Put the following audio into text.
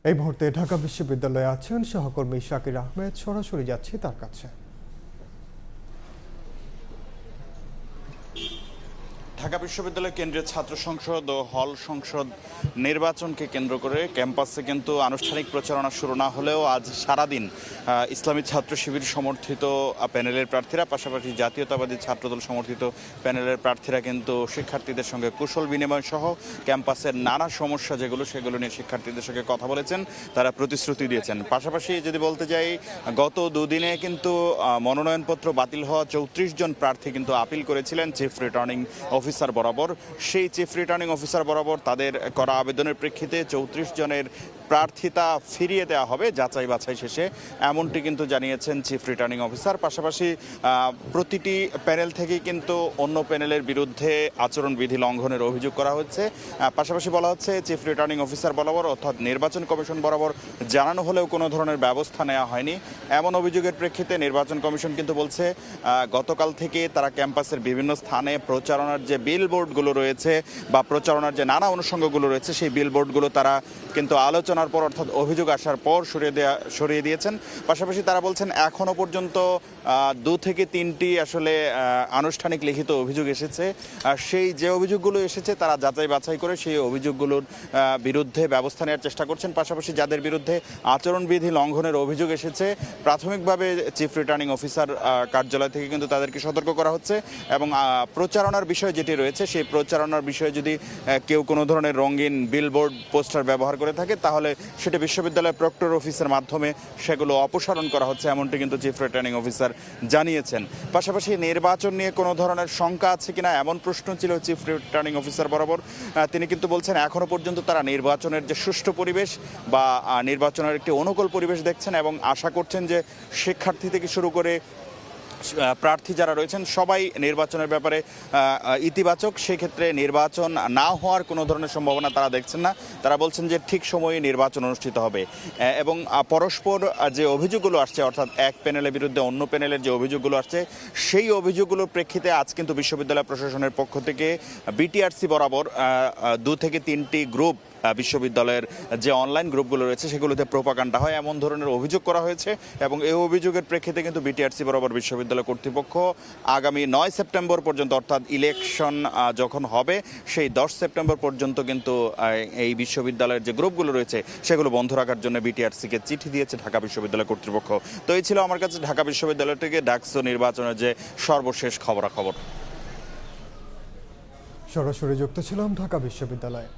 এই মুহূর্তে ঢাকা বিশ্ববিদ্যালয়ে আছেন সহকর্মী শাকির আহমেদ। সরাসরি যাচ্ছি তার কাছে। ঢাকা বিশ্ববিদ্যালয় কেন্দ্রীয় ছাত্র সংসদ ও হল সংসদ নির্বাচনকে কেন্দ্র করে ক্যাম্পাসে কিন্তু আনুষ্ঠানিক প্রচারণা শুরু না হলেও আজ সারাদিন ইসলামী ছাত্র শিবির সমর্থিত প্যানেলের প্রার্থীরা, পাশাপাশি জাতীয়তাবাদী ছাত্রদল সমর্থিত প্যানেলের প্রার্থীরা কিন্তু শিক্ষার্থীদের সঙ্গে কুশল বিনিময় সহ ক্যাম্পাসের নানা সমস্যা সেগুলো নিয়ে শিক্ষার্থীদের সঙ্গে কথা বলেছেন, তারা প্রতিশ্রুতি দিয়েছেন। পাশাপাশি যদি বলতে যাই, গত দুদিনে কিন্তু মনোনয়নপত্র বাতিল হওয়া 34 জন প্রার্থী কিন্তু আপিল করেছিলেন চিফ রিটার্নিং অফিসার বরাবর। সেই চিফ রিটার্নিং অফিসার বরাবর তাদের করা আবেদনের প্রেক্ষিতে 34 জনের প্রার্থিতা ফিরিয়ে দেওয়া হবে যাচাই বাছাই শেষে, এমনটি কিন্তু জানিয়েছেন চিফ রিটার্নিং অফিসার। পাশাপাশি প্রতিটি প্যানেল থেকেই কিন্তু অন্য প্যানেলের বিরুদ্ধে আচরণবিধি লঙ্ঘনের অভিযোগ করা হচ্ছে। পাশাপাশি বলা হচ্ছে চিফ রিটার্নিং অফিসার বরাবর অর্থাৎ নির্বাচন কমিশন বরাবর জানানো হলেও কোনো ধরনের ব্যবস্থা নেওয়া হয়নি। এমন অভিযোগের প্রেক্ষিতে নির্বাচন কমিশন কিন্তু বলছে গতকাল থেকে তারা ক্যাম্পাসের বিভিন্ন স্থানে প্রচারণার যে বিলবোর্ডগুলো রয়েছে বা প্রচারণার যে নানা অনুষঙ্গগুলো রয়েছে সেই বিলবোর্ডগুলো তারা কিন্তু আলোচনার পর অর্থাৎ অভিযোগ আসার পর সরিয়ে দিয়েছেন। পাশাপাশি তারা বলছেন এখনও পর্যন্ত 2 থেকে 3টি আসলে আনুষ্ঠানিক লিখিত অভিযোগ এসেছে। সেই যে অভিযোগগুলো এসেছে তারা যাচাই বাছাই করে সেই অভিযোগগুলোর বিরুদ্ধে ব্যবস্থা নেওয়ার চেষ্টা করছেন। পাশাপাশি যাদের বিরুদ্ধে আচরণবিধি লঙ্ঘনের অভিযোগ এসেছে প্রাথমিকভাবে চিফ রিটার্নিং অফিসার কার্যালয় থেকে কিন্তু তাদেরকে সতর্ক করা হচ্ছে এবং প্রচারণার বিষয় যেটি রয়েছে সেই প্রচারণার বিষয়ে যদি কেউ কোনো ধরনের রঙিন বিলবোর্ড পোস্টার ব্যবহার করে থাকে তাহলে সেটা বিশ্ববিদ্যালয়ের প্রক্টর অফিসের মাধ্যমে সেগুলো অপসারণ করা হচ্ছে, এমনটি কিন্তু চিফ রিটার্নিং অফিসার জানিয়েছেন। পাশাপাশি নির্বাচন নিয়ে কোনো ধরনের শঙ্কা আছে কিনা এমন প্রশ্ন ছিল চিফ রিটার্নিং অফিসার বরাবর। তিনি কিন্তু বলছেন এখনও পর্যন্ত তারা নির্বাচনের যে সুষ্ঠু পরিবেশ বা নির্বাচনের একটি অনুকূল পরিবেশ দেখছেন এবং আশা করছেন যে শিক্ষার্থী থেকে শুরু করে প্রার্থী যারা রয়েছেন সবাই নির্বাচনের ব্যাপারে ইতিবাচক। সেক্ষেত্রে নির্বাচন না হওয়ার কোনো ধরনের সম্ভাবনা তারা দেখছেন না। তারা বলছেন যে ঠিক সময়ে নির্বাচন অনুষ্ঠিত হবে এবং পরস্পর যে অভিযোগগুলো আসছে অর্থাৎ এক প্যানেলের বিরুদ্ধে অন্য প্যানেলের যে অভিযোগগুলো আসছে সেই অভিযোগগুলোর প্রেক্ষিতে আজ কিন্তু বিশ্ববিদ্যালয় প্রশাসনের পক্ষ থেকে বিটিআরসি বরাবর 2 থেকে 3টি গ্রুপ বিশ্ববিদ্যালয়ের যে অনলাইন গ্রুপগুলো রয়েছে সেগুলোতে প্রোপাগান্ডা হয় এমন ধরনের অভিযোগ করা হয়েছে এবং এই অভিযোগের প্রেক্ষিতে কিন্তু বিটিআরসি বরাবর বিশ্ববিদ্যালয় কর্তৃপক্ষ আগামী 9 সেপ্টেম্বর পর্যন্ত অর্থাৎ ইলেকশন যখন হবে সেই 10 সেপ্টেম্বর পর্যন্ত কিন্তু এই বিশ্ববিদ্যালয়ের যে গ্রুপগুলো রয়েছে সেগুলো বন্ধ রাখার জন্য বিটিআরসিকে চিঠি দিয়েছে ঢাকা বিশ্ববিদ্যালয় কর্তৃপক্ষ। তো এই ছিল আমার কাছে ঢাকা বিশ্ববিদ্যালয় থেকে ডাকসু নির্বাচনের যে সর্বশেষ খবরাখবর। সরাসরি যুক্ত ছিলাম ঢাকা বিশ্ববিদ্যালয়ে।